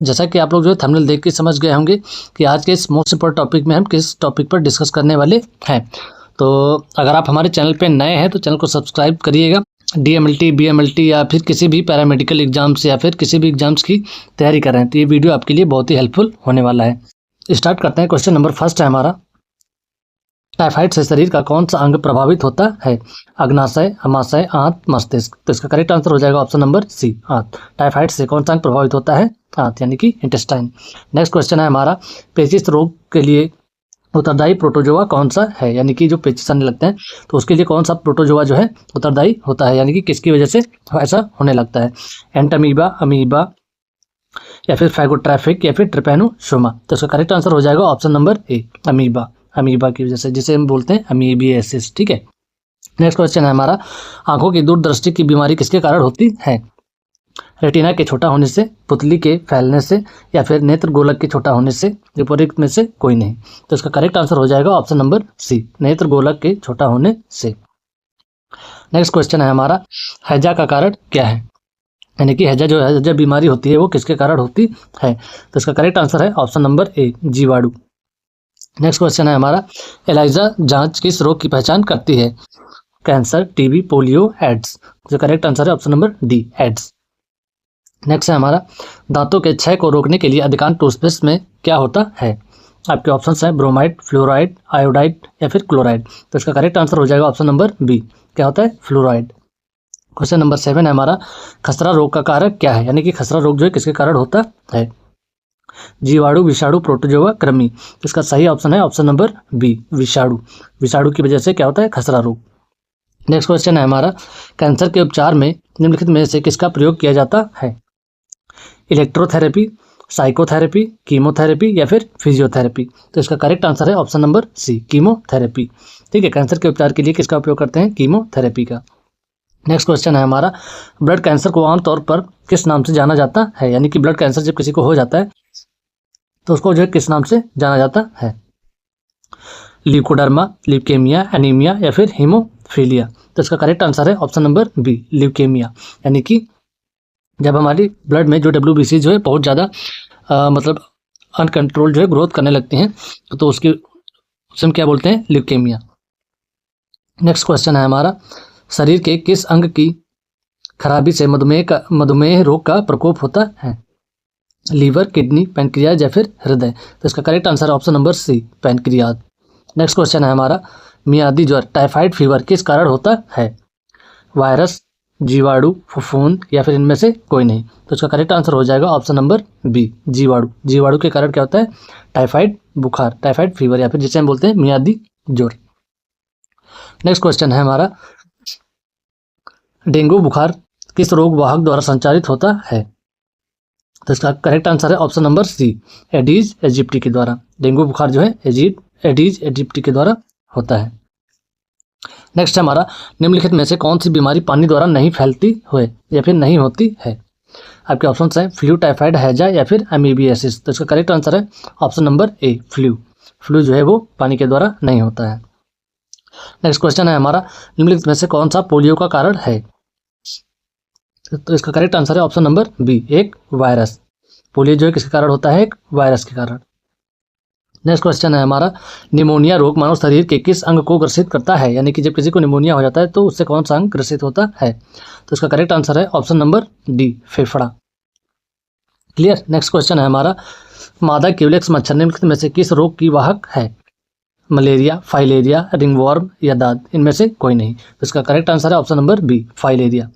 जैसा कि आप लोग जो है थंबनेल देख के समझ गए होंगे कि आज के इस मोस्ट इम्पोर्टेंट टॉपिक में हम किस टॉपिक पर डिस्कस करने वाले हैं। तो अगर आप हमारे चैनल पे नए हैं तो चैनल को सब्सक्राइब करिएगा। DMLT, BMLT या फिर किसी भी पैरामेडिकल एग्जाम्स या फिर किसी भी एग्जाम्स की तैयारी कर रहे हैं तो ये वीडियो आपके लिए बहुत ही हेल्पफुल होने वाला है। स्टार्ट करते हैं। क्वेश्चन नंबर फर्स्ट है हमारा, टाइफाइड से शरीर का कौन सा अंग प्रभावित होता है? अग्नाशय, अमाशय, आंत, मस्तिष्क। तो इसका करेक्ट आंसर हो जाएगा ऑप्शन नंबर सी, आंत। टाइफाइड से कौन सा अंग प्रभावित होता है? आंत, यानी कि इंटेस्टाइन। नेक्स्ट क्वेश्चन है हमारा, पेचिश रोग के लिए उत्तरदायी प्रोटोजोआ कौन सा है? यानी कि जो पेचिश आने लगते हैं तो उसके लिए कौन सा प्रोटोजोआ जो है उत्तरदायी होता है, यानी कि किसकी वजह से ऐसा होने लगता है? एंटामीबा, अमीबा या फिर फैगोट्रैफिक या फिर ट्रिपैनोसोमा। तो इसका करेक्ट आंसर हो जाएगा option number A, amoeba. Amoeba की वजह से, जिसे हम बोलते हैं अमीबियासिस। ठीक है। नेक्स्ट क्वेश्चन है हमारा, आंखों की दूरदृष्टि की बीमारी किसके कारण होती है? रेटिना के छोटा होने से, पुतली के फैलने से या फिर नेत्र गोलक के छोटा होने से, विपरीत में से कोई नहीं। तो इसका करेक्ट आंसर हो जाएगा ऑप्शन नंबर सी, नेत्र गोलक के छोटा होने से। नेक्स्ट क्वेश्चन है हमारा, हैजा का कारण क्या है? यानी कि हैजा जो है, हैजा बीमारी होती है वो किसके कारण होती है? तो इसका करेक्ट आंसर है ऑप्शन नंबर ए, जीवाणु। नेक्स्ट क्वेश्चन है हमारा, एलाइजा जांच किस रोग की पहचान करती है? Cancer, TB, polio, AIDS. जो करेक्ट आंसर है option number D, AIDS. Next है हमारा, दांतों के क्षय को रोकने के लिए अधिकांश टूथपेस्ट में क्या होता है? आपके ऑप्शंस हैं ब्रोमाइड, फ्लोराइड, आयोडाइड या फिर क्लोराइड। तो इसका करेक्ट आंसर हो जाएगा ऑप्शन नंबर बी, क्या होता है? फ्लोराइड। क्वेश्चन नंबर 7 है हमारा, खसरा रोग का कारक क्या है? यानी कि खसरा रोग जो है किसके कारण होता है? जीवाणु, विषाणु, प्रोटोजोआ, कृमि। इसका सही ऑप्शन है ऑप्शन नंबर बी, विषाणु। विषाणु की वजह से क्या होता है? खसरा रोग। नेक्स्ट क्वेश्चन है हमारा, कैंसर के उपचार में निम्नलिखित में से किसका प्रयोग किया जाता है? इलेक्ट्रोथेरेपी, साइकोथेरेपी, कीमोथेरेपी या फिर फिजियोथेरेपी। तो इसका करेक्ट आंसर है ऑप्शन नंबर सी, कीमोथेरेपी। ठीक है, कैंसर के उपचार के लिए किसका उपयोग करते हैं? कीमोथेरेपी का। नेक्स्ट क्वेश्चन है हमारा, ब्लड कैंसर को आमतौर पर किस नाम से जाना जाता है? यानी कि ब्लड कैंसर जब किसी को हो जाता है तो उसको जो है किस नाम से जाना जाता है? ल्यूकोडर्मा, ल्यूकेमिया, एनीमिया या फिर हीमोफीलिया। तो इसका करेक्ट आंसर है ऑप्शन नंबर बी, ल्यूकेमिया। यानी कि जब हमारी ब्लड में जो WBC जो है बहुत ज़्यादा मतलब अनकंट्रोल जो है ग्रोथ करने लगती हैं तो उसे हम क्या बोलते हैं? ल्यूकेमिया। नेक्स्ट क्वेश्चन है हमारा, शरीर के किस अंग की खराबी से मधुमेह रोग का प्रकोप होता है? लीवर, किडनी, पैनक्रियाज या फिर हृदय। तो इसका करेक्ट आंसर है option number C, pancreas. Next question है हमारा, मियादी ज्वर, टाइफाइड फीवर किस कारण होता है? वायरस, जीवाणु, फफूंद या फिर इनमें से कोई नहीं। तो इसका करेक्ट आंसर हो जाएगा ऑप्शन नंबर बी, जीवाणु। जीवाणु के कारण क्या होता है? टाइफाइड बुखार, टाइफाइड फीवर या फिर जिसे हम बोलते हैं मियादी ज्वर। नेक्स्ट क्वेश्चन है हमारा, डेंगू बुखार किस रोग वाहक द्वारा संचारित होता है? तो इसका करेक्ट आंसर है option number C, Aedes aegypti के द्वारा। डेंगू बुखार जो है एडीज एजिप्टी के द्वारा होता है। नेक्स्ट है हमारा, निम्नलिखित में से कौन सी बीमारी पानी द्वारा नहीं फैलती हुए या फिर नहीं होती है? आपके ऑप्शंस हैं फ्लू, टाइफाइड, हैजा या फिर अमीबियासिस। तो इसका करेक्ट आंसर है option number A, flu. Flu जो है वो पानी के द्वारा नहीं होता है। नेक्स्ट क्वेश्चन है हमारा, निम्नलिखित में से कौन सा पोलियो का कारण है? तो इसका करेक्ट आंसर है ऑप्शन नंबर बी, एक वायरस। पोलियो जो है किसके कारण होता है? एक वायरस के कारण। नेक्स्ट क्वेश्चन है हमारा, निमोनिया रोग मानव शरीर के किस अंग को ग्रसित करता है? यानी कि जब किसी को निमोनिया हो जाता है तो उससे कौन सा अंग ग्रसित होता है? तो इसका करेक्ट आंसर है ऑप्शन नंबर डी, फेफड़ा। क्लियर। नेक्स्ट क्वेश्चन है हमारा, मादा क्यूलेक्स मच्छर निम्नलिखित में से किस रोग की वाहक है? मलेरिया, फाइलेरिया, रिंगवॉर्म या दाद। इनमें से कोई नहीं। तो इसका करेक्ट आंसर है option number B, filaria.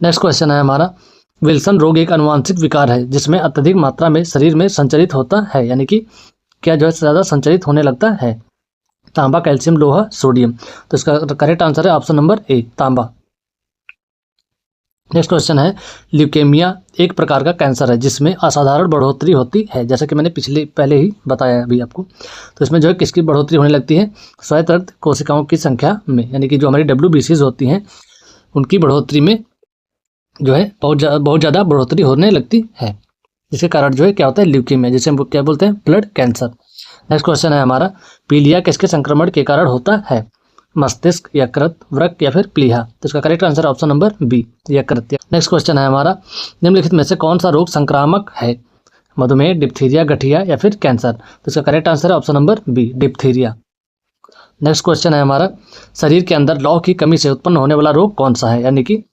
Next question है हमारा, विल्सन रोग एक आनुवंशिक विकार है जिसमें अत्यधिक मात्रा में शरीर में संचरित होता है। यानी कि क्या जो है ज़्यादा संचरित होने लगता है? तांबा, कैल्शियम, लोहा, सोडियम। तो इसका करेक्ट आंसर है ऑप्शन नंबर ए, तांबा। नेक्स्ट क्वेश्चन है, ल्यूकेमिया एक प्रकार का कैंसर है जिसमें असाधारण बढ़ोतरी होती है, जैसा कि मैंने पहले ही बताया अभी आपको। तो इसमें जो है किसकी बढ़ोतरी होने लगती है? श्वेत रक्त कोशिकाओं की संख्या में, यानी कि जो हमारी WBCs होती हैं उनकी बढ़ोतरी में जो है बहुत ज़्यादा बढ़ोतरी होने लगती है, जिसके कारण जो है क्या होता है? ल्यूकेमिया, जिसे हम क्या बोलते हैं? Blood cancer. नेक्स्ट क्वेश्चन है हमारा, पीलिया किसके संक्रमण के कारण होता है? मस्तिष्क, यकृत, वृक्क या फिर प्लीहा। तो इसका करेक्ट आंसर है ऑप्शन नंबर बी, यकृत। नेक्स्ट क्वेश्चन है हमारा, निम्नलिखित में से कौन सा रोग संक्रामक है? मधुमेह, डिप्थीरिया, गठिया या फिर कैंसर। तो इसका करेक्ट आंसर है option number B, diphtheria. Next question है हमारा, शरीर के अंदर लौह की कमी से उत्पन्न होने वाला रोग कौन सा है? यानी कि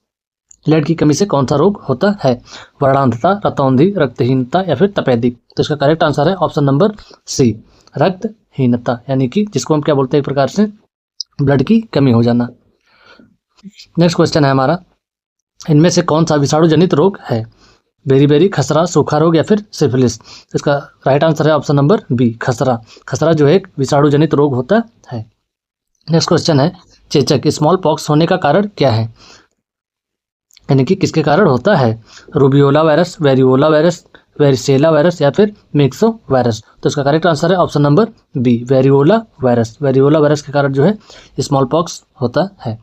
लेड की कमी से कौन सा रोग होता है? वर्णांधता, रतौंधी, रक्तहीनता या फिर तपेदिक। तो इसका करेक्ट आंसर है ऑप्शन नंबर सी, रक्तहीनता, यानी कि जिसको हम क्या बोलते हैं एक प्रकार से ब्लड की कमी हो जाना। नेक्स्ट क्वेश्चन है हमारा, इनमें से कौन सा विषाणु जनित रोग है? बेरीबेरी, खसरा, सूखा रोग या फिर सिफिलिस। तो इसका राइट आंसर है ऑप्शन नंबर बी, खसरा। खसरा जो है एक विषाणु जनित रोग होता है। नेक्स्ट क्वेश्चन है, चेचक, स्मॉल पॉक्स होने का कारण क्या है? यानी कि किसके कारण होता है? Rubeola virus, variola virus, varicella virus या फिर मिक्सो वायरस। तो इसका करेक्ट आंसर है option number B, variola virus. Variola virus के कारण जो है स्मॉल पॉक्स होता है।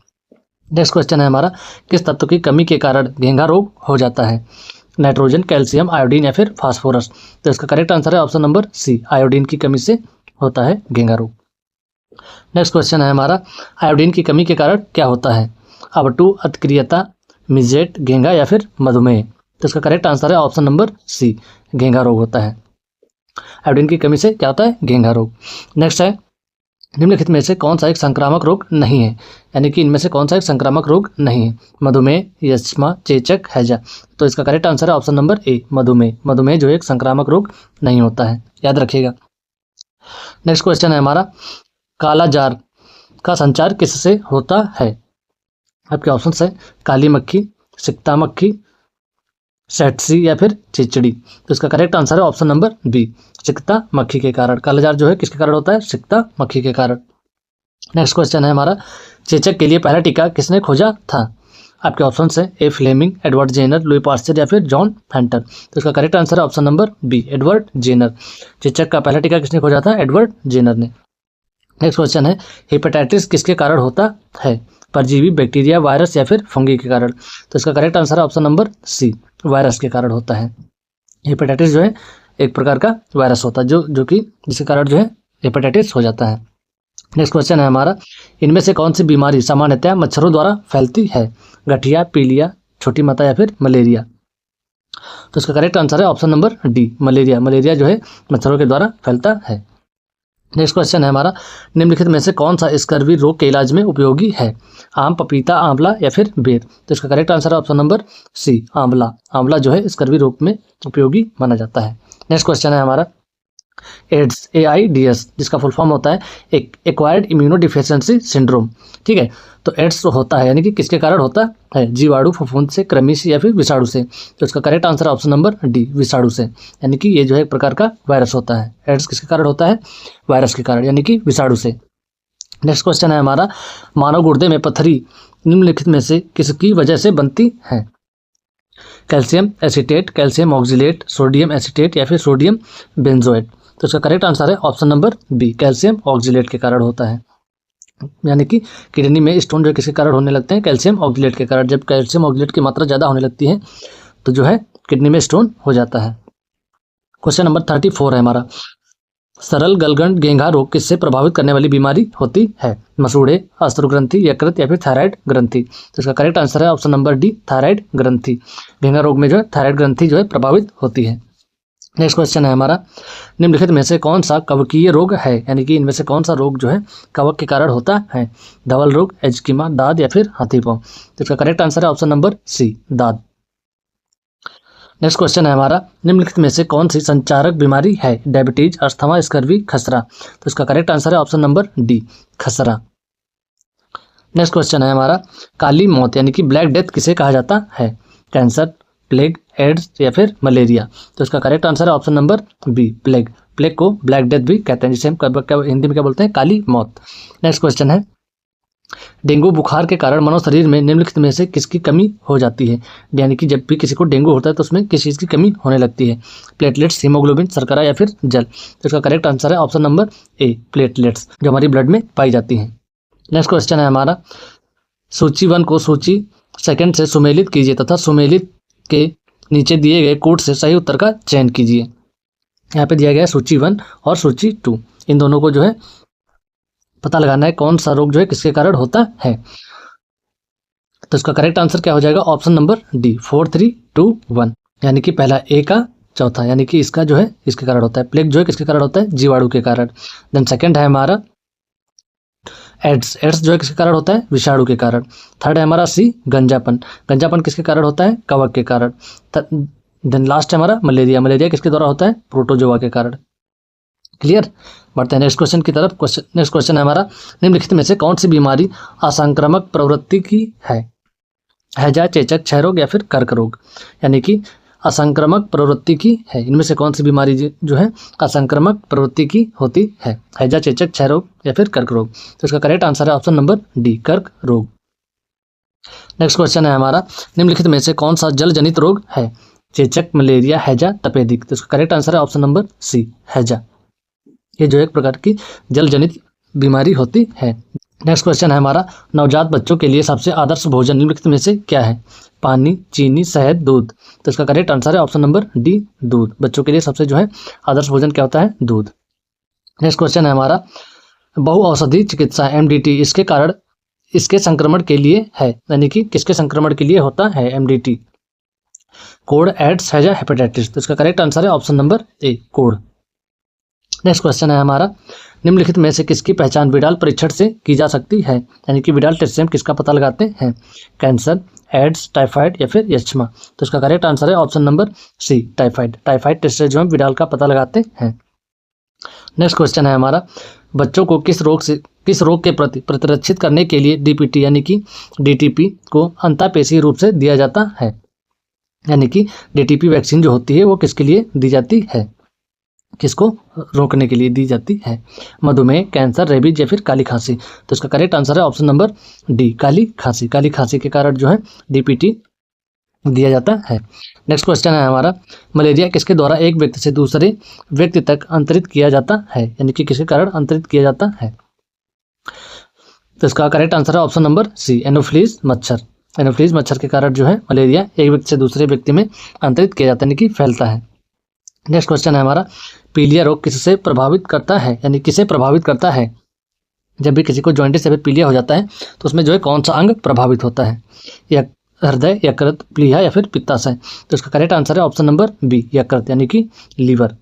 नेक्स्ट क्वेश्चन है हमारा, किस तत्व की कमी के कारण घेंघा रोग हो जाता है? नाइट्रोजन, कैल्शियम, आयोडीन या फिर फास्फोरस। तो इसका करेक्ट आंसर है ऑप्शन नंबर सी, आयोडीन की कमी से होता है घेंघा रोग। नेक्स्ट क्वेश्चन है हमारा, आयोडीन की कमी के कारण क्या होता है? अवटु, अतक्रियता, मिजेट, घेंघा या फिर मधुमेह। तो इसका करेक्ट आंसर है ऑप्शन नंबर सी, घेंघा रोग होता है। आयोडीन की कमी से क्या होता है? घेंघा रोग। नेक्स्ट है, निम्नलिखित में से कौन सा एक संक्रामक रोग नहीं है? यानी कि इनमें से कौन सा एक संक्रामक रोग नहीं है? मधुमेह, यक्ष्मा, चेचक, हैजा। तो इसका करेक्ट आंसर है ऑप्शन नंबर ए, मधुमेह। मधुमेह जो एक संक्रामक रोग नहीं होता है, याद रखिएगा। नेक्स्ट क्वेश्चन है हमारा, काला जार का संचार किससे होता है? आपके ऑप्शन है काली मक्खी, सिकता मक्खी, सेटसी या फिर चिचड़ी। तो इसका करेक्ट आंसर है ऑप्शन नंबर बी, सिकता मक्खी के कारण। कालाजार जो है किसके कारण होता है? सिकता मक्खी के कारण। नेक्स्ट क्वेश्चन है हमारा, चेचक के लिए पहला टीका किसने खोजा था? आपके ऑप्शन है A Fleming, Edward Jenner, Louis Pasteur या फिर जॉन हेंटर। तो इसका करेक्ट आंसर है option number B, Edward Jenner. चेचक का पहला टीका किसने खोजा था? एडवर्ड जेनर ने। नेक्स्ट क्वेश्चन है, हेपेटाइटिस किसके कारण होता है? परजीवी, बैक्टीरिया, वायरस या फिर फंगी के कारण। तो इसका करेक्ट आंसर है ऑप्शन नंबर सी, वायरस के कारण होता है। हेपेटाइटिस जो है एक प्रकार का वायरस होता है जो कि जिसके कारण जो है हेपेटाइटिस हो जाता है। नेक्स्ट क्वेश्चन है हमारा, इनमें से कौन सी बीमारी सामान्यतः मच्छरों द्वारा फैलती है? गठिया, पीलिया, छोटी माता या फिर मलेरिया। तो इसका करेक्ट आंसर है option number D, malaria. Malaria जो है मच्छरों के द्वारा फैलता है। नेक्स्ट क्वेश्चन है हमारा, निम्नलिखित में से कौन सा स्कर्वी रोग के इलाज में उपयोगी है? आम, पपीता, आंवला या फिर बेर। तो इसका करेक्ट आंसर है ऑप्शन नंबर सी, आंवला। आंवला जो है स्कर्वी रोग में उपयोगी माना जाता है। नेक्स्ट क्वेश्चन है हमारा, एड्स, AIDS, जिसका फुल फॉर्म होता है एक्वायर्ड इम्यूनोडिफिशियंसी सिंड्रोम। ठीक है, तो एड्स होता है यानी कि किसके कारण होता है? जीवाणु, फफूंद से, कृमि से या फिर विषाणु से। तो इसका करेक्ट आंसर है ऑप्शन नंबर डी, विषाणु से। यानी कि ये जो है एक प्रकार का वायरस होता है। एड्स किसके कारण होता है? वायरस के कारण, यानी कि विषाणु से। नेक्स्ट क्वेश्चन है हमारा, मानव गुर्दे में पत्थरी निम्नलिखित में से किसकी वजह से बनती है? Calcium acetate, calcium oxalate, sodium acetate या फिर सोडियम बेंजोएट। तो इसका करेक्ट आंसर है option number B, calcium oxalate के कारण होता है। यानी कि किडनी में स्टोन जो किसके कारण होने लगते हैं? कैल्शियम ऑक्जिलेट के कारण। जब कैल्शियम ऑक्जिलेट की मात्रा ज़्यादा होने लगती है तो जो है किडनी में स्टोन हो जाता है। क्वेश्चन नंबर 34 है हमारा, सरल गलगंड घेंघा रोग किससे प्रभावित करने वाली बीमारी होती है? मसूड़े, अश्रु ग्रंथि, यकृत या फिर थायराइड ग्रंथि। तो इसका करेक्ट आंसर है ऑप्शन नंबर डी, थायराइड ग्रंथि। घेंघा रोग में जो है थायराइड ग्रंथि जो है प्रभावित होती है। नेक्स्ट क्वेश्चन है हमारा, निम्नलिखित में से कौन सा कवकीय रोग है? यानी कि इनमें से कौन सा रोग जो है कवक के कारण होता है? धवल रोग, एजकीमा, दाद या फिर हाथीपांव। तो इसका करेक्ट आंसर है ऑप्शन नंबर सी, दाद। नेक्स्ट क्वेश्चन है हमारा, निम्नलिखित में से कौन सी संचारक बीमारी है? डायबिटीज, अस्थमा, स्कर्वी, खसरा। तो इसका करेक्ट आंसर है ऑप्शन नंबर डी, खसरा। नेक्स्ट क्वेश्चन है हमारा, काली मौत यानी कि ब्लैक डेथ किसे कहा जाता है? कैंसर, प्लेग, एड्स या फिर मलेरिया। तो इसका करेक्ट आंसर है option number B, plague. Plague को ब्लैक डेथ भी कहते हैं, जिसे हम हिंदी में क्या बोलते हैं? काली मौत। नेक्स्ट क्वेश्चन है, डेंगू बुखार के कारण मानव शरीर में निम्नलिखित में से किसकी कमी हो जाती है? यानी कि जब भी किसी को डेंगू होता है तो उसमें किस चीज़ की कमी होने लगती है? प्लेटलेट्स, हीमोग्लोबिन, शर्करा या फिर जल। तो इसका करेक्ट आंसर है ऑप्शन नंबर ए, प्लेटलेट्स, जो हमारी ब्लड में पाई जाती हैं। नेक्स्ट क्वेश्चन है हमारा, सूची 1 को सूची 2 से सुमेलित कीजिए तथा सुमेलित के नीचे दिए गए कोड से सही उत्तर का चयन कीजिए। यहाँ पे दिया गया है सूची 1 और सूची 2, इन दोनों को जो है पता लगाना है कौन सा रोग जो है किसके कारण होता है। तो इसका करेक्ट आंसर क्या हो जाएगा, ऑप्शन नंबर डी 4 3 2 1, यानी कि पहला ए का चौथा, यानी कि इसका जो है इसके कारण होता है। प्लेग जो है किसके कारण होता है, जीवाणु के कारण। देन सेकंड है हमारा एड्स, एड्स जो है किसके कारण होता है, विषाणु के कारण। थर्ड है हमारा सी गंजापन, गंजापन किसके कारण होता है, कवक के कारण। देन लास्ट है हमारा मलेरिया, मलेरिया किसके द्वारा होता है, प्रोटोजोआ के कारण। क्लियर। बढ़ते हैं नेक्स्ट क्वेश्चन की तरफ। नेक्स्ट क्वेश्चन है हमारा, निम्नलिखित में से कौन सी बीमारी असंक्रामक प्रवृत्ति की है, हैजा, चेचक, क्षय रोग या फिर कर्क रोग, यानी कि असंक्रामक प्रवृत्ति की है। इनमें से कौन सी बीमारी जो है असंक्रामक प्रवृत्ति की होती है, हैजा, चेचक, क्षय रोग या फिर कर्क रोग। तो इसका करेक्ट आंसर है ऑप्शन नंबर डी, कर्क रोग। नेक्स्ट क्वेश्चन है हमारा, निम्नलिखित में से कौन सा जल जनित रोग है, चेचक, मलेरिया, हैजा, तपेदिक। तो इसका करेक्ट आंसर है ऑप्शन नंबर सी, हैजा। ये जो एक प्रकार की जल जनित बीमारी होती है। नेक्स्ट क्वेश्चन है हमारा, नवजात बच्चों के लिए सबसे आदर्श भोजन निम्नलिखित में से क्या है, पानी, चीनी, शहद, दूध। तो इसका करेक्ट आंसर है ऑप्शन नंबर डी, दूध। बच्चों के लिए सबसे जो है आदर्श भोजन क्या होता है, दूध। नेक्स्ट क्वेश्चन है हमारा, बहुऔषधि चिकित्सा एमडीटी इसके कारण इसके संक्रमण के लिए है, यानी कि किसके संक्रमण के लिए होता है एमडीटी, कोड़, एड्स, हैजा, हेपेटाइटिस। तो इसका करेक्ट आंसर है option number A, code. Next question है हमारा, निम्नलिखित में से किसकी पहचान विडाल परीक्षण से की जा सकती है, यानी कि विडाल टेस्ट से हम किसका पता लगाते हैं, कैंसर, एड्स, टाइफाइड या फिर यक्ष्मा। तो इसका करेक्ट आंसर है option number C, typhoid. Typhoid test से जो हम विडाल का पता लगाते हैं। नेक्स्ट क्वेश्चन है हमारा, बच्चों को किस रोग के प्रति प्रतिरक्षित करने के लिए डीपीटी यानी कि डीटीपी को अंतःपेशीय रूप से दिया जाता है, यानी कि डीटीपी वैक्सीन जो होती है वो किसके लिए दी जाती है, किसको रोकने के लिए दी जाती है, मधुमेह, कैंसर, रेबीज या फिर काली खांसी। तो इसका करेक्ट आंसर है ऑप्शन नंबर डी, काली खांसी। काली खांसी के कारण जो है डीपीटी दिया जाता है। नेक्स्ट क्वेश्चन है हमारा, मलेरिया किसके द्वारा एक व्यक्ति से दूसरे व्यक्ति तक अंतरित किया जाता है, यानी कि किसके कारण अंतरित किया जाता है। तो इसका करेक्ट आंसर है ऑप्शन नंबर सी, एनोफ्लीज मच्छर। एनोफ्लीज मच्छर के कारण जो है मलेरिया एक व्यक्ति से दूसरे व्यक्ति में अंतरित किया जाता है, यानी कि फैलता है। नेक्स्ट क्वेश्चन है हमारा, पीलिया रोग किससे प्रभावित करता है, यानी किसे प्रभावित करता है। जब भी किसी को जॉइंटिस या फिर पीलिया हो जाता है तो उसमें जो है कौन सा अंग प्रभावित होता है, या हृदय, यकृत, प्लीहा या फिर पित्ताशय। तो इसका करेक्ट आंसर है ऑप्शन नंबर बी, यकृत, यानी कि लीवर।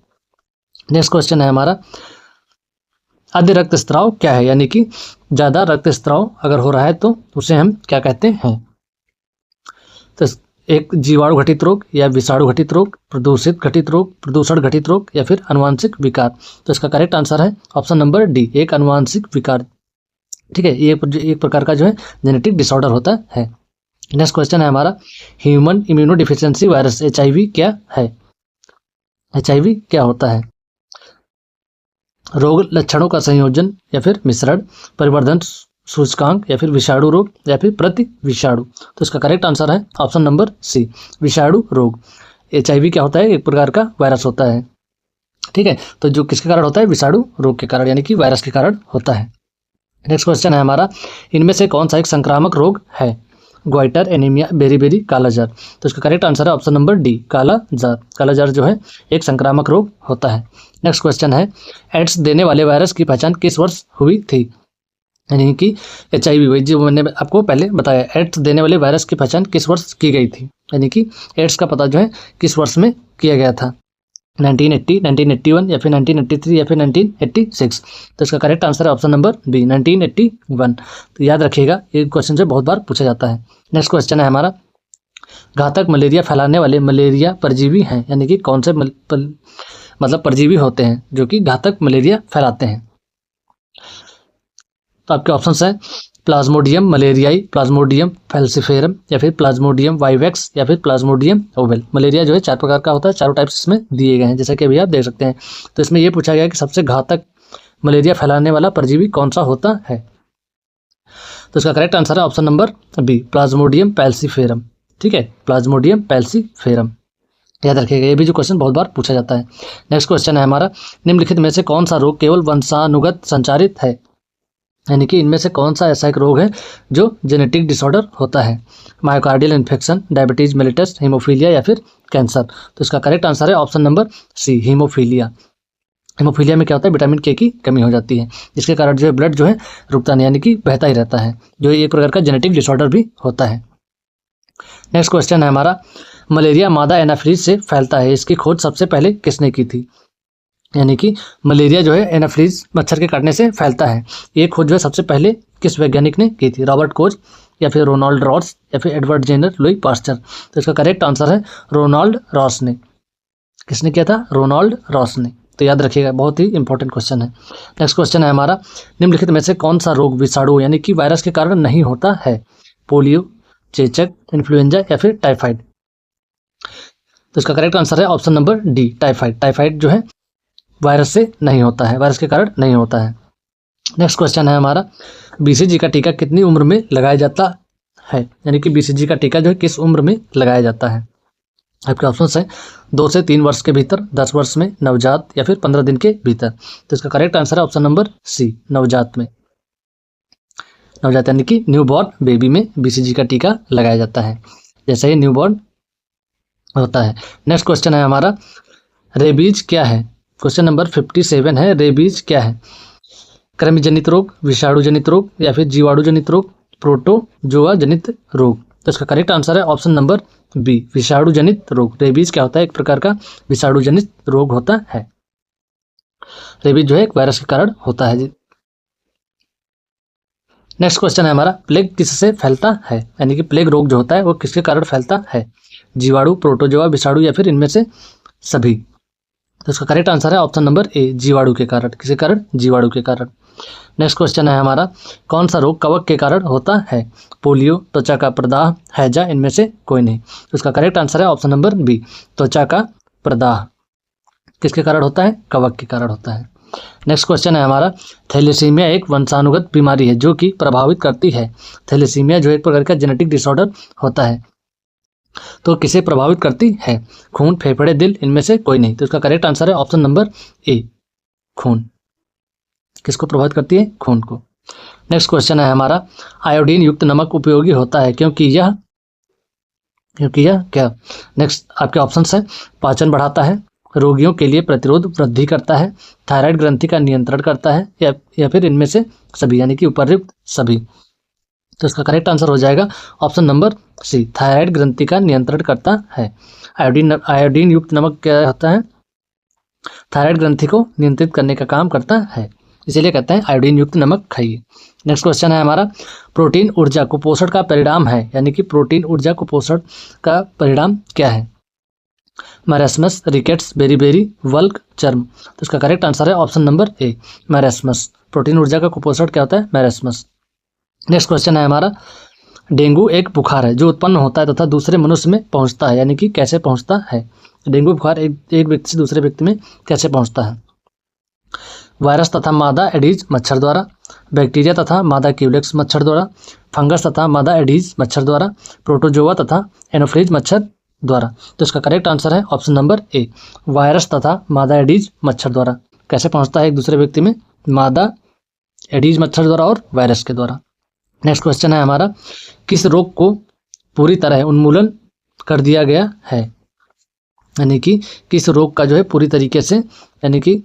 नेक्स्ट क्वेश्चन है हमारा, अधिक रक्तस्राव क्या है, यानी कि ज़्यादा रक्तस्राव अगर हो रहा है तो उसे हम क्या कहते हैं। तो एक जीवाणु घटित रोग या विषाणु घटित रोग, प्रदूषित घटित रोग, प्रदूषण घटित रोग या फिर अनुवांशिक विकार। तो इसका करेक्ट आंसर है ऑप्शन नंबर डी, एक अनुवांशिक विकार। ठीक है, ये एक प्रकार का जो है जेनेटिक डिसऑर्डर होता है। नेक्स्ट क्वेश्चन है हमारा, human immuno deficiency virus HIV क्या है, HIV क्या होता है। रोग लक्षणों का संयोजन या फिर मिश्रण, परिवर्धन सूचकांक या फिर विषाणु रोग या फिर प्रति विषाणु। तो इसका करेक्ट आंसर है ऑप्शन नंबर सी, विषाणु रोग। HIV क्या होता है, एक प्रकार का वायरस होता है। ठीक है, तो जो किसके कारण होता है, विषाणु रोग के कारण, यानी कि वायरस के कारण होता है। नेक्स्ट क्वेश्चन है हमारा, इनमें से कौन सा एक संक्रामक रोग है, ग्वाइटर, एनीमिया, बेरी, काला जार। तो इसका करेक्ट आंसर है ऑप्शन नंबर डी, काला जार। काला जार जो है एक संक्रामक रोग होता है। नेक्स्ट क्वेश्चन है, एड्स देने वाले वायरस की पहचान किस वर्ष हुई थी, यानी कि HIV वही जो मैंने आपको पहले बताया, एड्स देने वाले वायरस की पहचान किस वर्ष की गई थी, यानी कि एड्स का पता जो है किस वर्ष में किया गया था, 1980, 1981 या फिर 1983 या फिर 1986। तो इसका करेक्ट आंसर है ऑप्शन नंबर बी, 1981। तो याद रखिएगा, ये क्वेश्चन से बहुत बार पूछा जाता है। नेक्स्ट क्वेश्चन है हमारा, घातक मलेरिया फैलाने वाले मलेरिया परजीवी हैं, यानी कि कौन से मतलब परजीवी होते हैं जो कि घातक मलेरिया फैलाते हैं। तो आपके ऑप्शंस हैं प्लाज्मोडियम मलेरियाई, प्लाज्मोडियम फैल्सिफेरम या फिर प्लाज्मोडियम वाइवेक्स या फिर प्लाज्मोडियम ओवेल। मलेरिया जो है 4 प्रकार का होता है, चारों टाइप्स इसमें दिए गए हैं, जैसा कि अभी आप देख सकते हैं। तो इसमें यह पूछा गया कि सबसे घातक मलेरिया फैलाने वाला परजीवी कौन सा होता है। तो इसका करेक्ट आंसर है option number B, plasmodium falciparum. ठीक है, प्लाज्मोडियम फैल्सिफेरम, याद रखिएगा, ये भी जो क्वेश्चन बहुत बार पूछा जाता है। नेक्स्ट क्वेश्चन है हमारा, निम्नलिखित में से कौन सा रोग केवल वंशानुगत संचारित है, यानी कि इनमें से कौन सा ऐसा एक रोग है जो जेनेटिक डिसऑर्डर होता है, myocardial infection, diabetes mellitus, haemophilia या फिर कैंसर। तो इसका करेक्ट आंसर है option number C, haemophilia. Haemophilia में क्या होता है, विटामिन के की कमी हो जाती है, जिसके कारण जो है ब्लड जो है रुकता नहीं, यानी कि बहता ही रहता है, जो एक प्रकार का जेनेटिक डिसऑर्डर भी होता है। नेक्स्ट क्वेश्चन है हमारा, मलेरिया मादा एनाफिलीज से फैलता है, इसकी खोज सबसे पहले किसने की थी? यानी कि मलेरिया जो है एनाफिलीज मच्छर के काटने से फैलता है, ये खोज जो है सबसे पहले किस वैज्ञानिक ने की थी? रॉबर्ट कोच, या फिर रोनाल्ड रॉस, या फिर एडवर्ड जेनर, लुई पास्चर। तो इसका करेक्ट आंसर है रोनाल्ड रॉस ने। किसने किया था? रोनाल्ड रॉस ने। तो याद रखिएगा, बहुत ही इंपॉर्टेंट क्वेश्चन है। नेक्स्ट क्वेश्चन है हमारा, निम्नलिखित में से कौन सा रोग विषाणु यानी कि वायरस के कारण नहीं होता है? पोलियो, चेचक, इन्फ्लुएंजा, या फिर टाइफाइड। तो इसका करेक्ट आंसर है option number D, typhoid. Typhoid जो है वायरस से नहीं होता है, वायरस के कारण नहीं होता है। नेक्स्ट क्वेश्चन है हमारा, बीसीजी का टीका कितनी उम्र में लगाया जाता है? यानी कि बीसीजी का टीका जो है किस उम्र में लगाया जाता है? आपके ऑप्शन है 2 से 3 वर्ष के भीतर, 10 वर्ष में, नवजात, या फिर 15 दिन के भीतर। तो इसका करेक्ट आंसर है ऑप्शन नंबर सी, नवजात में। नवजात यानी कि न्यूबॉर्न बेबी में बीसीजी का टीका लगाया जाता है, जैसे ही न्यूबॉर्न होता है। नेक्स्ट क्वेश्चन है हमारा, रेबीज क्या है? क्वेश्चन नंबर 57 है, रेबीज क्या है? कृमि जनित रोग, विषाणु जनित रोग, या फिर जीवाणु जनित रोग, प्रोटोजोआ जनित रोग। तो इसका करेक्ट आंसर है ऑप्शन नंबर बी, विषाणु जनित रोग। रेबीज क्या होता है? एक प्रकार का विषाणु जनित रोग होता है। रेबीज जो है एक वायरस के कारण होता है जी। नेक्स्ट क्वेश्चन है हमारा, प्लेग किससे फैलता है? यानी कि प्लेग रोग जो होता है वो किसके कारण फैलता है? जीवाणु, प्रोटोजोआ, विषाणु, या फिर इनमें से सभी। तो इसका करेक्ट आंसर है ऑप्शन नंबर ए, जीवाणु के कारण। किसके कारण? जीवाणु के कारण। नेक्स्ट क्वेश्चन है हमारा, कौन सा रोग कवक के कारण होता है? पोलियो, त्वचा का प्रदाह, हैजा, इनमें से कोई नहीं। तो इसका करेक्ट आंसर है ऑप्शन नंबर बी, त्वचा का प्रदाह। किसके कारण होता है? कवक के कारण होता है। नेक्स्ट क्वेश्चन है हमारा, थैलेसीमिया एक वंशानुगत बीमारी है जो कि प्रभावित करती है। थैलेसीमिया जो एक प्रकार का जेनेटिक डिसऑर्डर होता है, तो किसे प्रभावित करती है? खून, फेफड़े, दिल, इनमें से कोई नहीं। तो इसका करेक्ट आंसर है ऑप्शन नंबर ए, खून। किसको प्रभावित करती है? खून को। नेक्स्ट क्वेश्चन है हमारा, आयोडीन युक्त नमक उपयोगी होता है क्योंकि यह क्या? नेक्स्ट आपके ऑप्शन है, पाचन बढ़ाता है, रोगियों के लिए प्रतिरोध वृद्धि करता है, थायराइड ग्रंथि का नियंत्रण करता है, या फिर इनमें से सभी, यानी कि उपर्युक्त सभी। तो इसका करेक्ट आंसर हो जाएगा ऑप्शन नंबर सी, थायराइड ग्रंथि का नियंत्रण करता है। आयोडीन युक्त नमक क्या होता है? थायराइड ग्रंथि को नियंत्रित करने का काम करता है, इसीलिए कहते हैं आयोडीन युक्त नमक खाइए। नेक्स्ट क्वेश्चन है हमारा, प्रोटीन ऊर्जा कुपोषण का परिणाम है, यानी कि प्रोटीन ऊर्जा कुपोषण का परिणाम क्या है? मैरास्मस, रिकेट्स, बेरीबेरी, वल्क, चर्म। तो इसका करेक्ट आंसर है option number A, marasmus. Protein ऊर्जा का कुपोषण क्या होता है? मैरास्मस। नेक्स्ट क्वेश्चन है हमारा, डेंगू एक बुखार है जो उत्पन्न होता है तथा दूसरे मनुष्य में पहुंचता है, यानी कि कैसे पहुंचता है? डेंगू बुखार एक व्यक्ति से दूसरे व्यक्ति में कैसे पहुंचता है? वायरस तथा मादा एडीज मच्छर द्वारा, बैक्टीरिया तथा मादा क्यूलेक्स मच्छर द्वारा, फंगस तथा मादा एडीज मच्छर द्वारा, प्रोटोजोआ तथा एनोफ्लिज मच्छर द्वारा। तो इसका करेक्ट आंसर है ऑप्शन नंबर ए, वायरस तथा मादा एडीज मच्छर द्वारा। कैसे पहुंचता है एक दूसरे व्यक्ति में? मादा एडीज मच्छर द्वारा और वायरस के द्वारा। नेक्स्ट क्वेश्चन है हमारा, किस रोग को पूरी तरह उन्मूलन कर दिया गया है? यानी कि किस रोग का जो है पूरी तरीके से यानी कि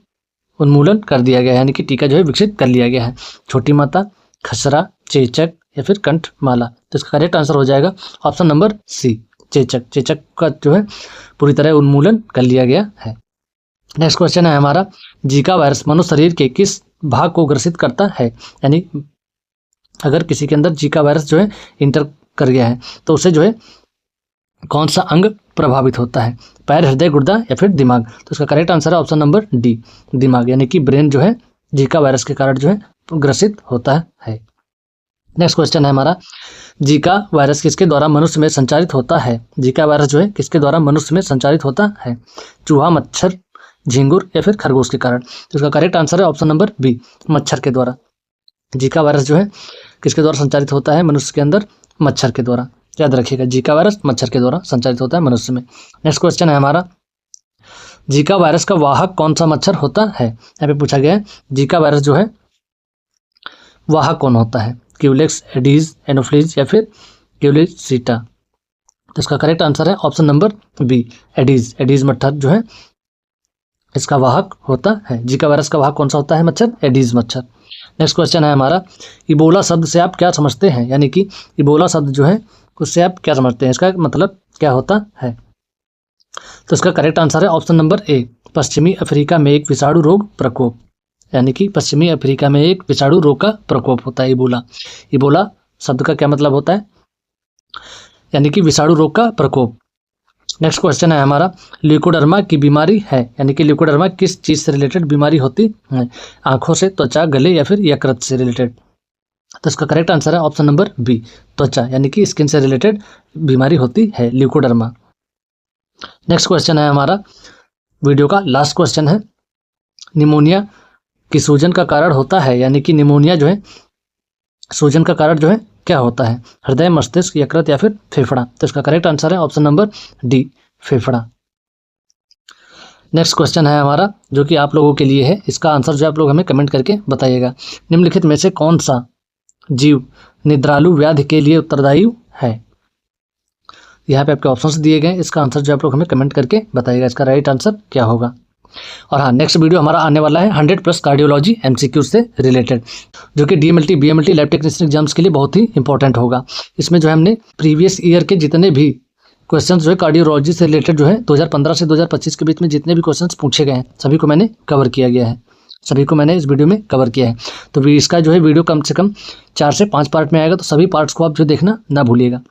उन्मूलन कर दिया गया है, यानी कि टीका जो है विकसित कर लिया गया है? छोटी माता, खसरा, चेचक, या फिर कंठमाला। तो इसका करेक्ट आंसर हो जाएगा ऑप्शन नंबर सी, चेचक। चेचक का जो है पूरी तरह उन्मूलन कर लिया गया है। नेक्स्ट क्वेश्चन है हमारा, जीका वायरस मनुष्य शरीर के किस भाग को ग्रसित करता है? यानी अगर किसी के अंदर जीका वायरस जो है इंटर कर गया है तो उसे जो है कौन सा अंग प्रभावित होता है? पैर, हृदय, गुर्दा, या फिर दिमाग। तो इसका करेक्ट आंसर है ऑप्शन नंबर डी, दिमाग, यानी कि ब्रेन जो है जीका वायरस के कारण जो है ग्रसित होता है। नेक्स्ट क्वेश्चन है हमारा, जीका वायरस किसके द्वारा मनुष्य में संचारित होता है? जीका वायरस जो है किसके द्वारा मनुष्य में संचारित होता है? चूहा, मच्छर, झिंगुर, या फिर खरगोश के कारण। तो इसका करेक्ट आंसर है ऑप्शन नंबर बी, मच्छर के द्वारा। जीका वायरस जो है किसके द्वारा संचारित होता है मनुष्य के अंदर? मच्छर के द्वारा। याद रखिएगा, जीका वायरस मच्छर के द्वारा संचारित होता है मनुष्य में। नेक्स्ट क्वेश्चन है हमारा, जीका वायरस का वाहक कौन सा मच्छर होता है? यहाँ पे पूछा गया है जीका वायरस जो है वाहक कौन होता है? क्यूलेक्स, एडीज, एनोफ्लिज, या फिर क्यूलिसीटा। तो इसका करेक्ट आंसर है option number B, Aedes. Aedes मच्छर जो है इसका वाहक होता है। जीका वायरस का वाहक कौन सा होता है? मच्छर, एडीज मच्छर। नेक्स्ट क्वेश्चन है हमारा, इबोला शब्द से आप क्या समझते हैं? यानी कि इबोला शब्द जो है उससे आप क्या समझते हैं, इसका मतलब क्या होता है? तो इसका करेक्ट आंसर है ऑप्शन नंबर ए, पश्चिमी अफ्रीका में एक विषाणु रोग प्रकोप। यानी कि पश्चिमी अफ्रीका में एक विषाणु रोग का प्रकोप होता है इबोला। इबोला शब्द का क्या मतलब होता है? यानी कि विषाणु रोग का प्रकोप। नेक्स्ट क्वेश्चन है हमारा, ल्यूकोडर्मा की बीमारी है, यानी कि ल्यूकोडर्मा किस चीज़ से रिलेटेड बीमारी होती है? आंखों से, त्वचा, गले या फिर यकृत से रिलेटेड। तो इसका करेक्ट आंसर है ऑप्शन नंबर बी, त्वचा, यानी कि स्किन से रिलेटेड बीमारी होती है ल्यूकोडर्मा। नेक्स्ट क्वेश्चन है हमारा, वीडियो का लास्ट क्वेश्चन है, निमोनिया की सूजन का कारण होता है, यानी कि निमोनिया जो है सूजन का कारण जो है क्या होता है? हृदय, मस्तिष्क, यकृत या फिर फेफड़ा। तो इसका करेक्ट आंसर है ऑप्शन नंबर डी, फेफड़ा। नेक्स्ट क्वेश्चन है हमारा जो कि आप लोगों के लिए है, इसका आंसर जो आप लोग हमें कमेंट करके बताइएगा। निम्नलिखित में से कौन सा जीव निद्रालु व्याधि के लिए उत्तरदायी है? यहाँ पे आपके ऑप्शंस दिए गए, इसका आंसर जो आप लोग हमें कमेंट करके बताइएगा, इसका राइट आंसर क्या होगा। और हाँ, नेक्स्ट वीडियो हमारा आने वाला है 100+ कार्डियोलॉजी MCQ से रिलेटेड, जो कि DMLT BMLT lab technician exams के लिए बहुत ही इंपॉर्टेंट होगा। इसमें जो है हमने प्रीवियस ईयर के जितने भी क्वेश्चन जो है कार्डियोलॉजी से रिलेटेड जो है 2015 से 2025 के बीच में जितने भी क्वेश्चन पूछे गए हैं सभी को मैंने कवर किया गया है, सभी को मैंने इस वीडियो में कवर किया है। तो इसका जो है वीडियो कम से कम 4 से 5 पार्ट में आएगा, तो सभी पार्ट्स को आप जो देखना ना भूलिएगा।